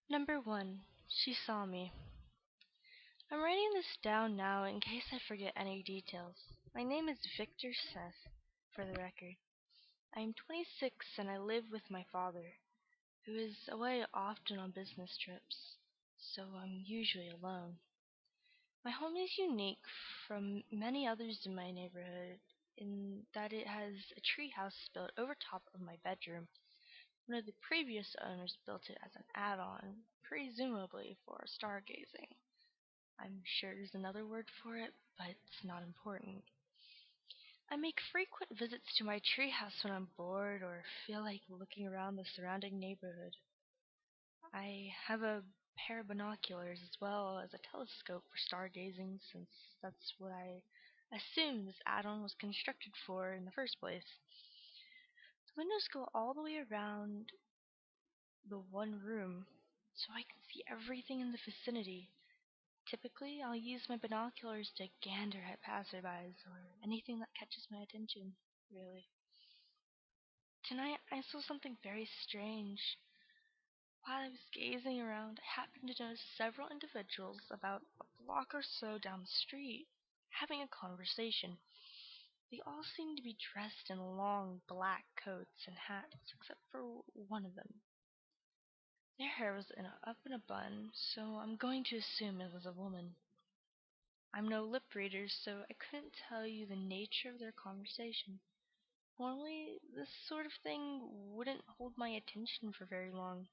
Number 1. She saw me. I'm writing this down now in case I forget any details. My name is Victor Seth, for the record. I am 26 and I live with my father, who is away often on business trips, so I'm usually alone. My home is unique from many others in my neighborhood in that it has a treehouse built over top of my bedroom. One of the previous owners built it as an add-on, presumably for stargazing. I'm sure there's another word for it, but it's not important. I make frequent visits to my treehouse when I'm bored or feel like looking around the surrounding neighborhood. I have a pair of binoculars as well as a telescope for stargazing, since that's what I assumed this add-on was constructed for in the first place. The windows go all the way around the one room, so I can see everything in the vicinity. Typically, I'll use my binoculars to gander at passerbys or anything that catches my attention, really. Tonight, I saw something very strange. While I was gazing around, I happened to notice several individuals about a block or so down the street having a conversation. They all seemed to be dressed in long black coats and hats, except for one of them. Their hair was up in a bun, so I'm going to assume it was a woman. I'm no lip reader, so I couldn't tell you the nature of their conversation. Normally, this sort of thing wouldn't hold my attention for very long.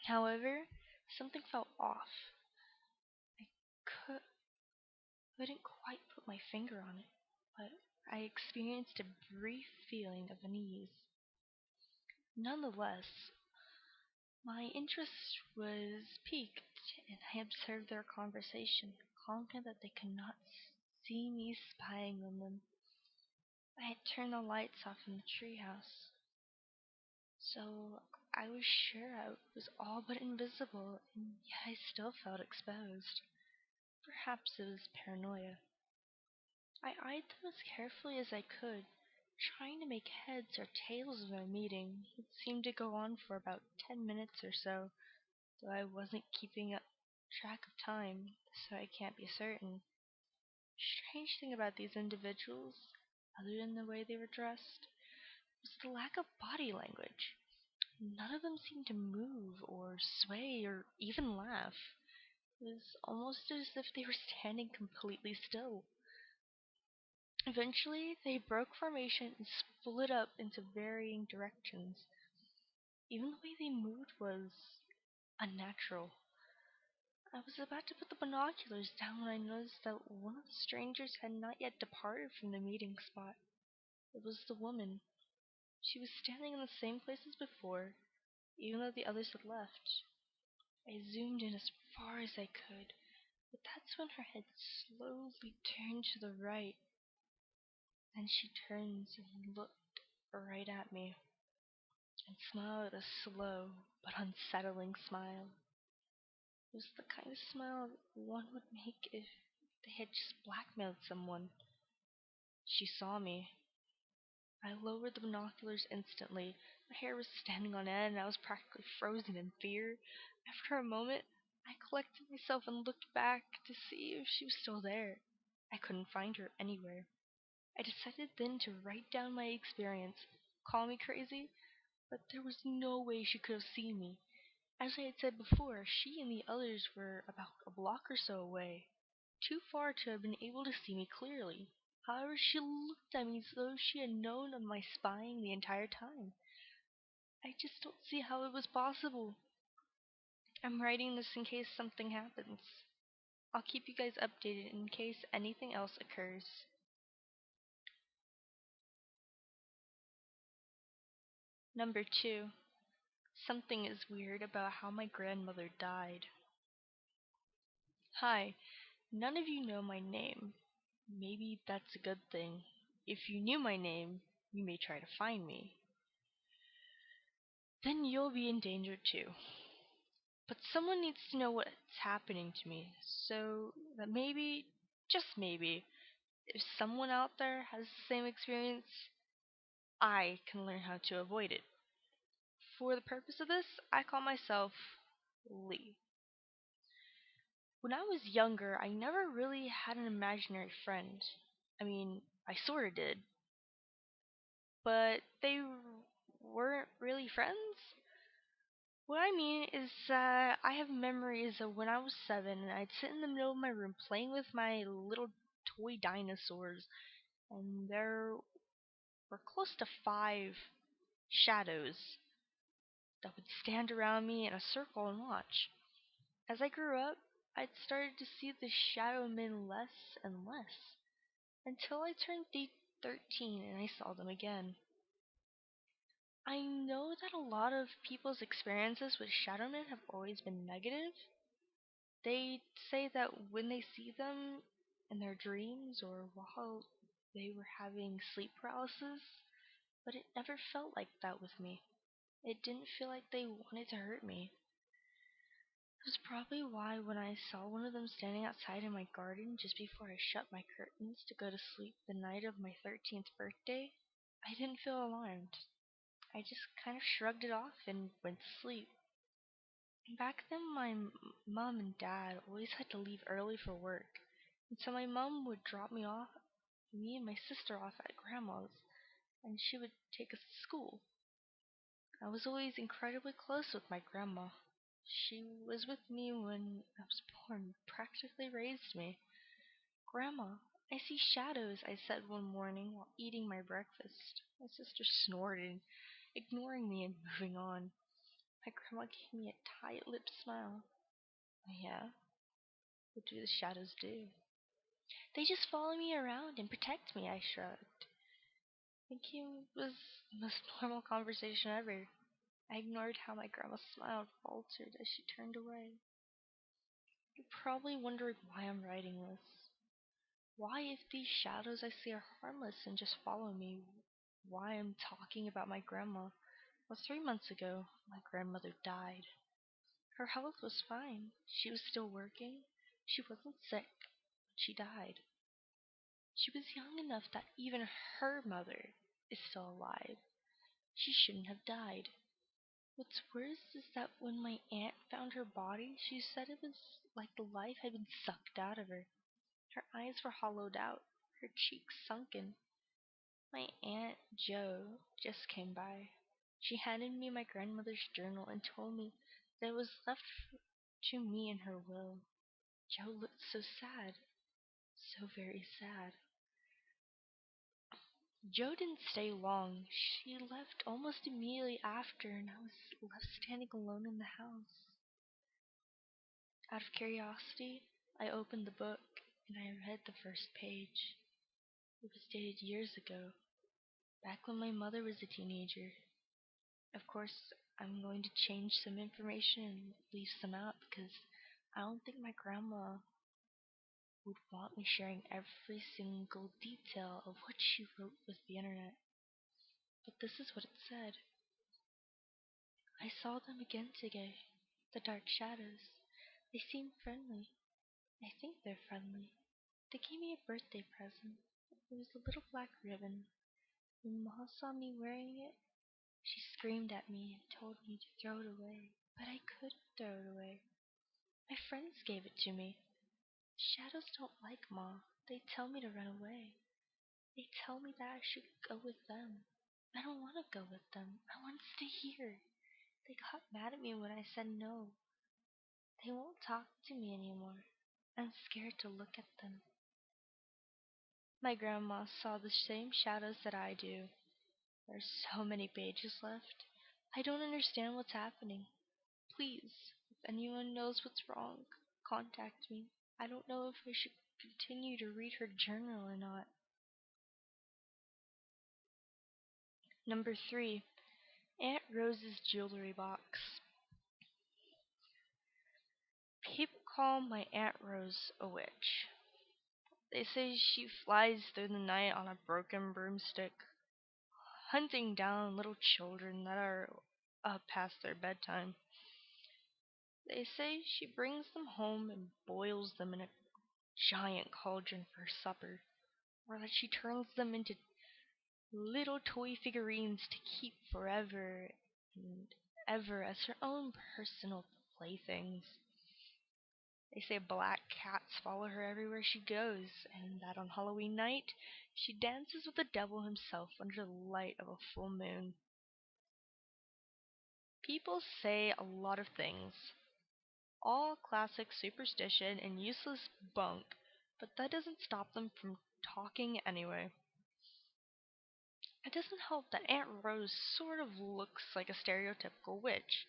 However, something felt off. I cou- couldn't quite put my finger on it, but I experienced a brief feeling of unease. Nonetheless, my interest was piqued, and I observed their conversation, confident that they could not see me spying on them. I had turned the lights off in the treehouse, so I was sure I was all but invisible, and yet I still felt exposed. Perhaps it was paranoia. I eyed them as carefully as I could, trying to make heads or tails of their meeting. It seemed to go on for about 10 minutes or so, though I wasn't keeping up track of time, so I can't be certain. Strange thing about these individuals, other than the way they were dressed, was the lack of body language. None of them seemed to move or sway or even laugh. It was almost as if they were standing completely still. Eventually, they broke formation and split up into varying directions. Even the way they moved was unnatural. I was about to put the binoculars down when I noticed that one of the strangers had not yet departed from the meeting spot. It was the woman. She was standing in the same place as before, even though the others had left. I zoomed in as far as I could, but that's when her head slowly turned to the right. Then she turns and looked right at me and smiled a slow but unsettling smile. It was the kind of smile one would make if they had just blackmailed someone. She saw me. I lowered the binoculars instantly. My hair was standing on end and I was practically frozen in fear. After a moment, I collected myself and looked back to see if she was still there. I couldn't find her anywhere. I decided then to write down my experience. Call me crazy, but there was no way she could have seen me. As I had said before, she and the others were about a block or so away, too far to have been able to see me clearly. However, she looked at me as though she had known of my spying the entire time. I just don't see how it was possible. I'm writing this in case something happens. I'll keep you guys updated in case anything else occurs. Number 2. Something is weird about how my grandmother died. Hi, none of you know my name. Maybe that's a good thing. If you knew my name, you may try to find me. Then you'll be in danger too. But someone needs to know what's happening to me, so that maybe, just maybe, if someone out there has the same experience, I can learn how to avoid it. For the purpose of this, I call myself Lee. When I was younger, I never really had an imaginary friend. I mean, I sorta did, but they weren't really friends. What I mean is that I have memories of when I was 7 and I'd sit in the middle of my room playing with my little toy dinosaurs, and there were close to 5 shadows that would stand around me in a circle and watch. As I grew up, I'd started to see the shadow men less and less until I turned 13 and I saw them again. I know that a lot of people's experiences with shadow men have always been negative. They say that when they see them in their dreams or while they were having sleep paralysis, but it never felt like that with me. It didn't feel like they wanted to hurt me. It was probably why when I saw one of them standing outside in my garden just before I shut my curtains to go to sleep the night of my 13th birthday, I didn't feel alarmed. I just kind of shrugged it off and went to sleep. Back then, my mom and dad always had to leave early for work, and so my mom would drop me and my sister off at grandma's, and she would take us to school. I was always incredibly close with my grandma. She was with me when I was born, practically raised me. "Grandma, I see shadows," I said one morning while eating my breakfast. My sister snorted, ignoring me and moving on. My grandma gave me a tight-lipped smile. "Yeah? What do the shadows do?" "They just follow me around and protect me," I shrugged, thinking it was the most normal conversation ever. I ignored how my grandma's smile faltered as she turned away. You're probably wondering why I'm writing this. Why, if these shadows I see are harmless and just follow me, why I'm talking about my grandma. Well, 3 months ago, my grandmother died. Her health was fine. She was still working. She wasn't sick. But she died. She was young enough that even her mother is still alive. She shouldn't have died. What's worse is that when my aunt found her body, she said it was like the life had been sucked out of her. Her eyes were hollowed out, her cheeks sunken. My Aunt Jo just came by. She handed me my grandmother's journal and told me that it was left to me in her will. Jo looked so sad, so very sad. Jo didn't stay long. She left almost immediately after, and I was left standing alone in the house. Out of curiosity, I opened the book and I read the first page. It was dated years ago, back when my mother was a teenager. Of course, I'm going to change some information and leave some out because I don't think my grandma would want me sharing every single detail of what she wrote with the internet. But this is what it said. "I saw them again today, the dark shadows. They seem friendly. I think they're friendly. They gave me a birthday present. It was a little black ribbon. When Ma saw me wearing it, she screamed at me and told me to throw it away. But I couldn't throw it away. My friends gave it to me. Shadows don't like Ma. They tell me to run away. They tell me that I should go with them. I don't want to go with them. I want to stay here. They got mad at me when I said no. They won't talk to me anymore. I'm scared to look at them." My grandma saw the same shadows that I do. There's so many pages left. I don't understand what's happening. Please, if anyone knows what's wrong, contact me. I don't know if I should continue to read her journal or not. Number 3. Aunt Rose's jewelry box. People call my Aunt Rose a witch. They say she flies through the night on a broken broomstick, hunting down little children that are up past their bedtime. They say she brings them home and boils them in a giant cauldron for supper, or that she turns them into little toy figurines to keep forever and ever as her own personal playthings. They say black cats follow her everywhere she goes, and that on Halloween night she dances with the devil himself under the light of a full moon. People say a lot of things, all classic superstition and useless bunk, but that doesn't stop them from talking anyway. It doesn't help that Aunt Rose sort of looks like a stereotypical witch.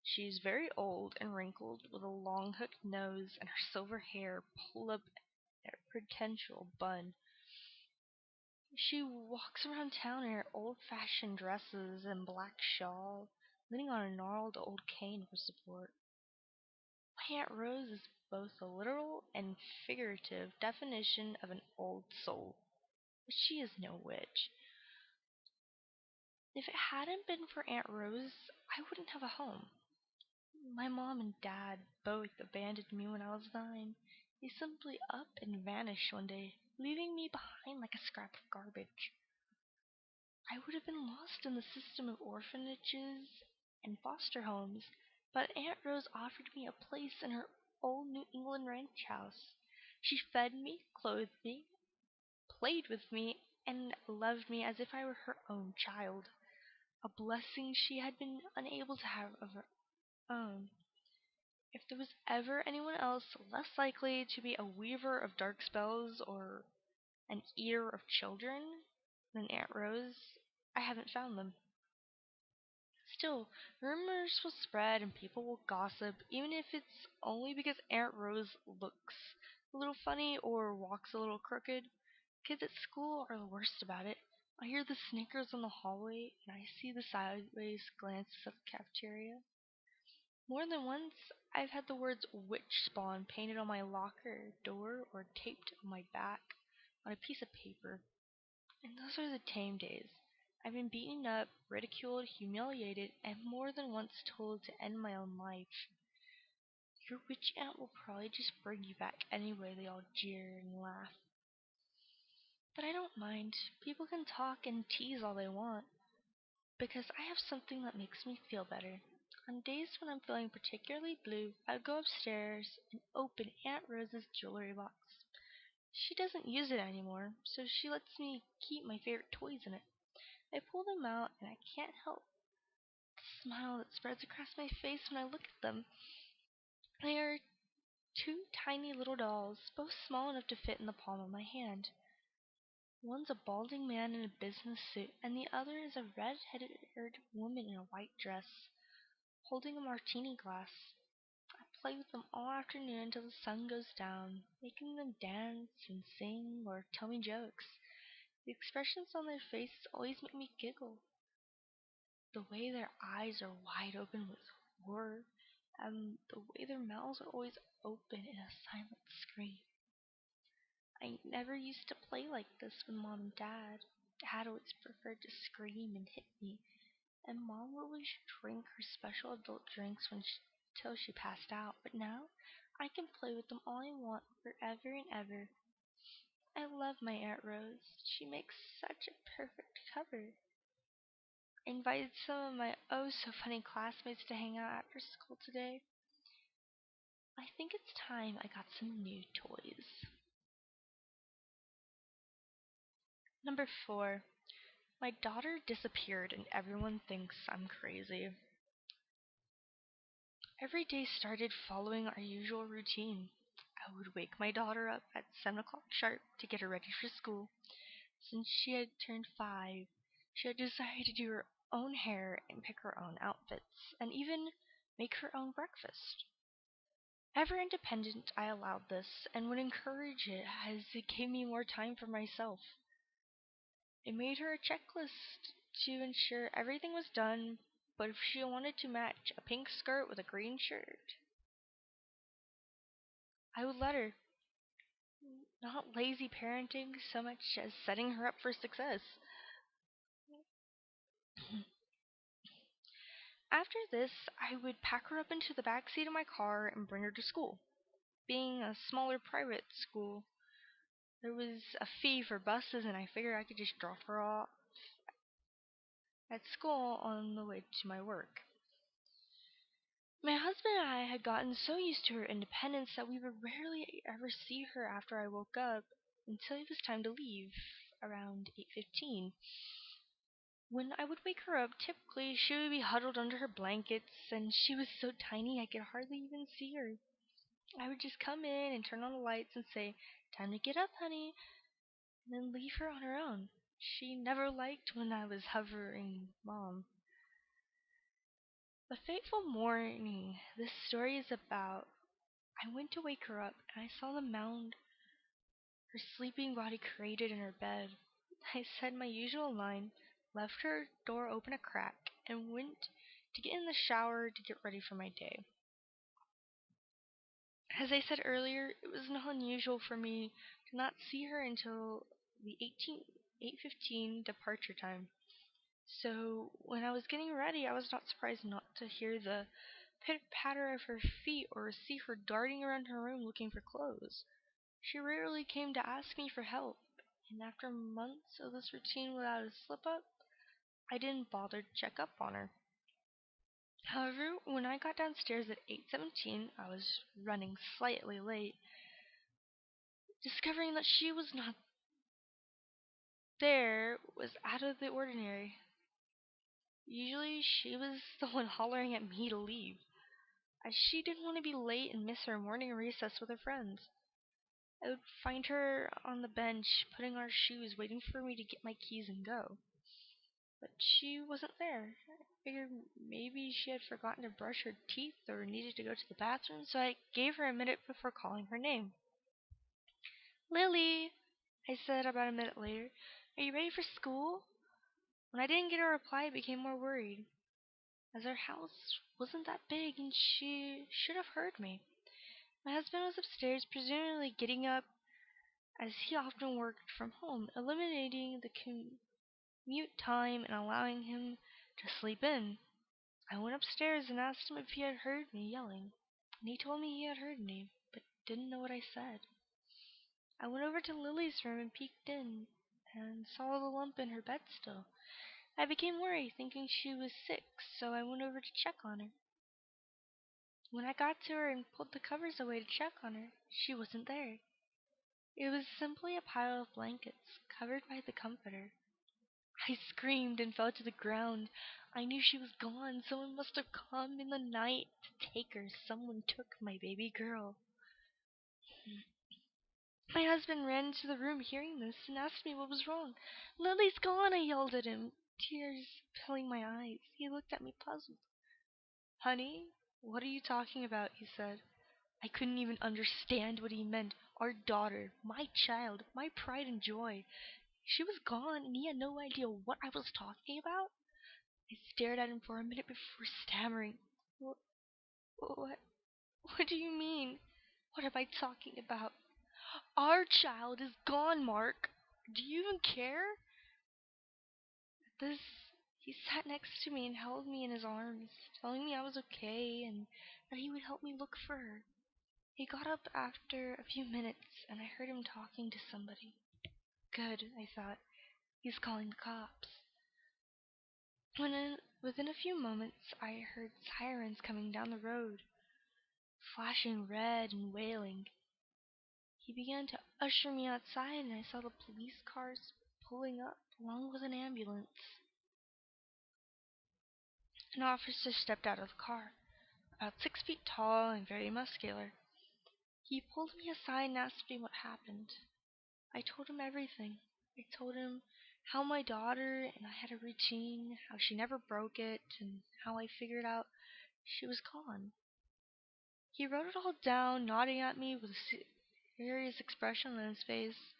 She's very old and wrinkled, with a long hooked nose and her silver hair pulled up in a pretentious bun. She walks around town in her old-fashioned dresses and black shawl, leaning on a gnarled old cane for support. My Aunt Rose is both a literal and figurative definition of an old soul, but she is no witch. If it hadn't been for Aunt Rose, I wouldn't have a home. My mom and dad both abandoned me when I was 9. They simply up and vanished one day, leaving me behind like a scrap of garbage. I would have been lost in the system of orphanages and foster homes, but Aunt Rose offered me a place in her old New England ranch house. She fed me, clothed me, played with me, and loved me as if I were her own child, a blessing she had been unable to have of her own. If there was ever anyone else less likely to be a weaver of dark spells or an eater of children than Aunt Rose, I haven't found them. Still, rumors will spread and people will gossip, even if it's only because Aunt Rose looks a little funny or walks a little crooked. Kids at school are the worst about it. I hear the snickers in the hallway, and I see the sideways glances at the cafeteria. More than once, I've had the words witch spawn painted on my locker door or taped on my back on a piece of paper. And those are the tame days. I've been beaten up, ridiculed, humiliated, and more than once told to end my own life. Your witch aunt will probably just bring you back anyway, they all jeer and laugh. But I don't mind. People can talk and tease all they want, because I have something that makes me feel better. On days when I'm feeling particularly blue, I go upstairs and open Aunt Rose's jewelry box. She doesn't use it anymore, so she lets me keep my favorite toys in it. I pull them out, and I can't help the smile that spreads across my face when I look at them. They are two tiny little dolls, both small enough to fit in the palm of my hand. One's a balding man in a business suit, and the other is a red-haired woman in a white dress, holding a martini glass. I play with them all afternoon until the sun goes down, making them dance and sing or tell me jokes. The expressions on their faces always make me giggle. The way their eyes are wide open with horror, and the way their mouths are always open in a silent scream. I never used to play like this with Mom and Dad. Dad always preferred to scream and hit me, and Mom would always drink her special adult drinks till she passed out. But now, I can play with them all I want forever and ever. I love my Aunt Rose. She makes such a perfect cover. I invited some of my oh so funny classmates to hang out after school today. I think it's time I got some new toys. Number 4. My daughter disappeared and everyone thinks I'm crazy. Every day started following our usual routine. I would wake my daughter up at 7 o'clock sharp to get her ready for school. Since she had turned 5, she had decided to do her own hair and pick her own outfits, and even make her own breakfast. Ever independent, I allowed this, and would encourage it as it gave me more time for myself. I made her a checklist to ensure everything was done, but if she wanted to match a pink skirt with a green shirt, I would let her. Not lazy parenting so much as setting her up for success. After this, I would pack her up into the back seat of my car and bring her to school. Being a smaller private school, there was a fee for buses, and I figured I could just drop her off at school on the way to my work. My husband and I had gotten so used to her independence that we would rarely ever see her after I woke up until it was time to leave, around 8:15. When I would wake her up, typically she would be huddled under her blankets, and she was so tiny I could hardly even see her. I would just come in and turn on the lights and say, "Time to get up, honey," and then leave her on her own. She never liked when I was hovering Mom. A fateful morning this story is about. I went to wake her up, and I saw the mound her sleeping body created in her bed. I said my usual line, left her door open a crack, and went to get in the shower to get ready for my day. As I said earlier, it was not unusual for me to not see her until the 8:15 departure time. So when I was getting ready, I was not surprised not to hear the pitter-patter of her feet or see her darting around her room looking for clothes. She rarely came to ask me for help, and after months of this routine without a slip-up, I didn't bother to check up on her. However, when I got downstairs at 8:17, I was running slightly late, discovering that she was not there was out of the ordinary. Usually she was the one hollering at me to leave, as she didn't want to be late and miss her morning recess with her friends. I would find her on the bench, putting on her shoes, waiting for me to get my keys and go. But she wasn't there. I figured maybe she had forgotten to brush her teeth or needed to go to the bathroom, so I gave her a minute before calling her name. "Lily," I said about a minute later, "are you ready for school?" When I didn't get a reply, I became more worried, as our house wasn't that big and she should have heard me. My husband was upstairs, presumably getting up, as he often worked from home, eliminating the commute time and allowing him to sleep in. I went upstairs and asked him if he had heard me yelling, and he told me he had heard me, but didn't know what I said. I went over to Lily's room and peeked in, and saw the lump in her bed still. I became worried, thinking she was sick, so I went over to check on her. When I got to her and pulled the covers away to check on her, she wasn't there. It was simply a pile of blankets, covered by the comforter. I screamed and fell to the ground. I knew she was gone. Someone must have come in the night to take her. Someone took my baby girl. My husband ran into the room hearing this and asked me what was wrong. "Lily's gone," I yelled at him, tears filling my eyes. He looked at me puzzled. "Honey, what are you talking about?" he said. I couldn't even understand what he meant. Our daughter, my child, my pride and joy. She was gone, and he had no idea what I was talking about? I stared at him for a minute before stammering. What, what do you mean? What am I talking about? Our child is gone, Mark. Do you even care? At this, he sat next to me and held me in his arms, telling me I was okay and that he would help me look for her. He got up after a few minutes, and I heard him talking to somebody. Good, I thought. He's calling the cops. Within a few moments, I heard sirens coming down the road, flashing red and wailing. He began to usher me outside, and I saw the police cars pulling up, along with an ambulance. An officer stepped out of the car, about 6 feet tall and very muscular. He pulled me aside and asked me what happened. I told him everything. I told him how my daughter and I had a routine, how she never broke it, and how I figured out she was gone. He wrote it all down, nodding at me with a serious expression on his face.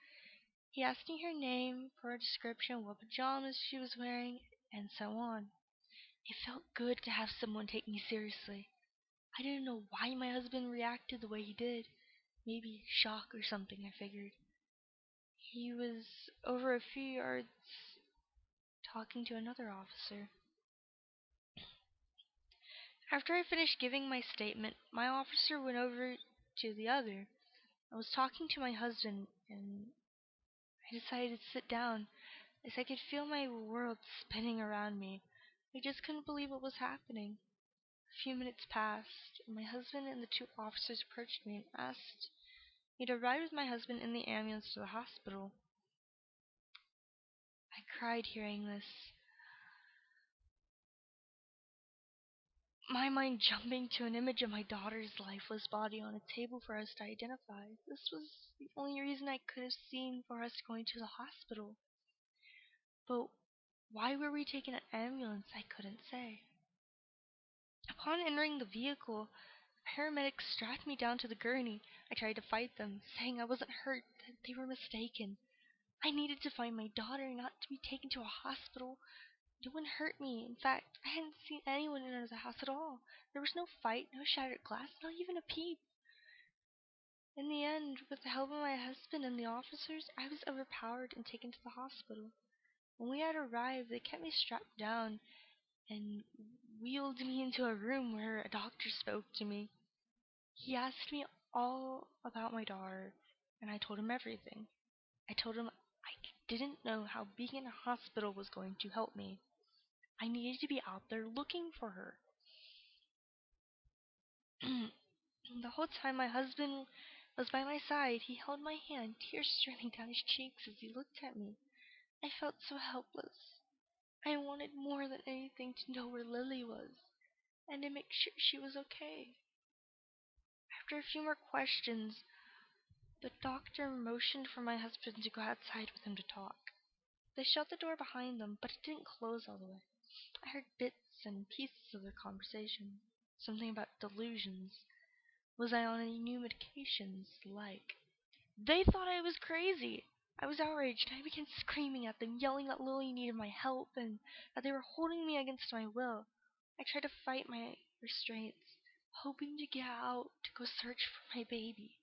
He asked me her name, for a description, what pajamas she was wearing, and so on. It felt good to have someone take me seriously. I didn't know why my husband reacted the way he did. Maybe shock or something, I figured. He was over a few yards talking to another officer. After I finished giving my statement, my officer went over to the other. I was talking to my husband, and I decided to sit down, as I could feel my world spinning around me. I just couldn't believe what was happening. A few minutes passed, and my husband and the two officers approached me and asked me to ride with my husband in the ambulance to the hospital. I cried hearing this, my mind jumping to an image of my daughter's lifeless body on a table for us to identify. This was the only reason I could have seen for us going to the hospital. But why were we taking an ambulance, I couldn't say. Upon entering the vehicle, paramedics strapped me down to the gurney. I tried to fight them, saying I wasn't hurt, that they were mistaken. I needed to find my daughter, not to be taken to a hospital. No one hurt me. In fact, I hadn't seen anyone enter the house at all. There was no fight, no shattered glass, not even a peep. In the end, with the help of my husband and the officers, I was overpowered and taken to the hospital. When we had arrived, they kept me strapped down and wheeled me into a room where a doctor spoke to me. He asked me all about my daughter, and I told him everything. I told him I didn't know how being in a hospital was going to help me. I needed to be out there looking for her. The whole time my husband was by my side, he held my hand, tears streaming down his cheeks as he looked at me. I felt so helpless. I wanted more than anything to know where Lily was, and to make sure she was okay. After a few more questions, the doctor motioned for my husband to go outside with him to talk. They shut the door behind them, but it didn't close all the way. I heard bits and pieces of their conversation. Something about delusions. Was I on any new medications? Like. They thought I was crazy. I was outraged. I began screaming at them, yelling that Lily needed my help and that they were holding me against my will. I tried to fight my restraints, hoping to get out to go search for my baby.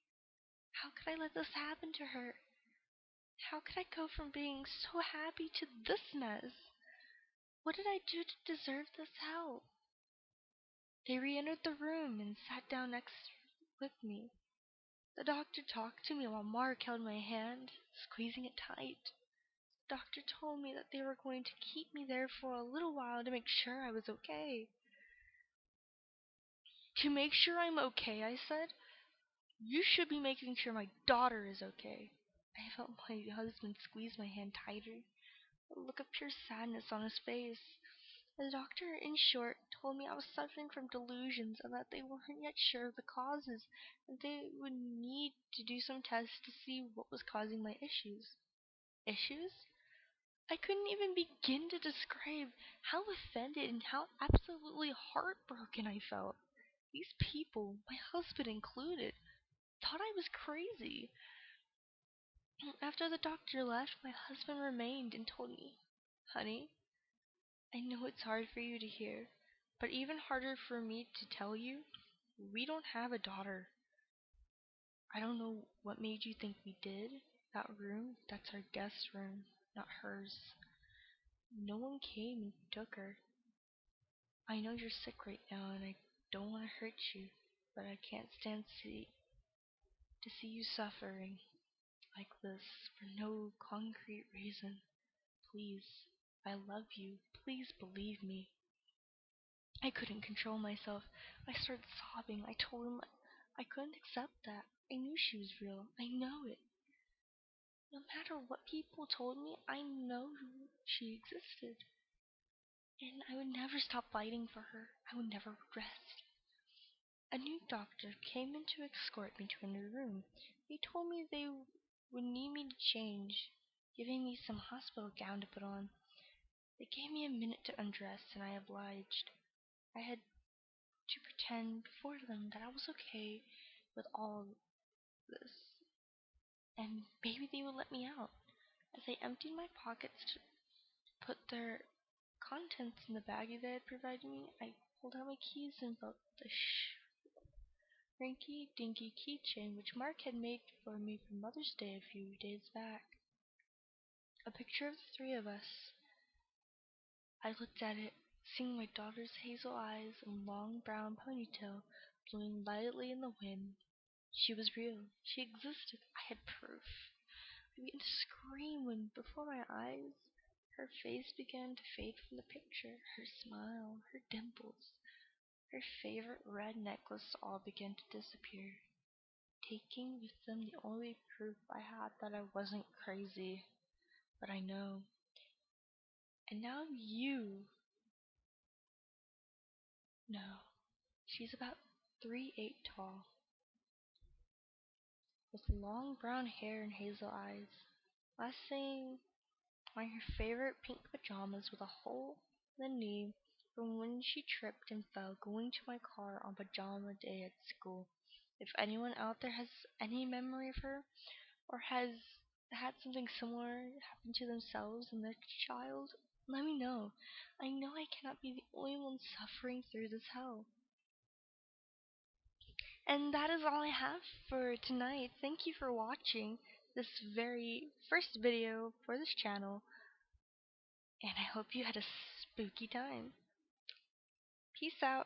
How could I let this happen to her? How could I go from being so happy to this mess? What did I do to deserve this help? They re-entered the room and sat down next with me. The doctor talked to me while Mark held my hand, squeezing it tight. The doctor told me that they were going to keep me there for a little while to make sure I was okay. To make sure I'm okay, I said. You should be making sure my daughter is okay. I felt my husband squeeze my hand tighter, a look of pure sadness on his face. The doctor, in short, told me I was suffering from delusions and that they weren't yet sure of the causes, and they would need to do some tests to see what was causing my issues. Issues? I couldn't even begin to describe how offended and how absolutely heartbroken I felt. These people, my husband included, thought I was crazy. After the doctor left, my husband remained and told me, "Honey, I know it's hard for you to hear, but even harder for me to tell you, we don't have a daughter. I don't know what made you think we did. That room, that's our guest room, not hers. No one came and took her. I know you're sick right now and I don't want to hurt you, but I can't stand to see you suffering like this for no concrete reason. Please, I love you. Please believe me." I couldn't control myself. I started sobbing. I told him I couldn't accept that. I knew she was real. I know it. No matter what people told me, I know she existed. And I would never stop fighting for her. I would never rest. A new doctor came in to escort me to a new room. They told me they would need me to change, giving me some hospital gown to put on. They gave me a minute to undress, and I obliged. I had to pretend before them that I was okay with all this, and maybe they would let me out. As I emptied my pockets to put their contents in the baggie they had provided me, I pulled out my keys and felt the rinky-dinky keychain which Mark had made for me for Mother's Day a few days back. A picture of the three of us. I looked at it, seeing my daughter's hazel eyes and long brown ponytail blowing lightly in the wind. She was real. She existed. I had proof. I began to scream when, before my eyes, her face began to fade from the picture, her smile, her dimples. her favorite red necklace all began to disappear, taking with them the only proof I had that I wasn't crazy. But I know. And now you know. She's about 3'8" tall, with long brown hair and hazel eyes. Last thing, wearing her favorite pink pajamas with a hole in the knee from when she tripped and fell going to my car on pajama day at school. If anyone out there has any memory of her, or has had something similar happen to themselves and their child, let me know. I know I cannot be the only one suffering through this hell. And that is all I have for tonight. Thank you for watching this very first video for this channel, and I hope you had a spooky time. Peace out.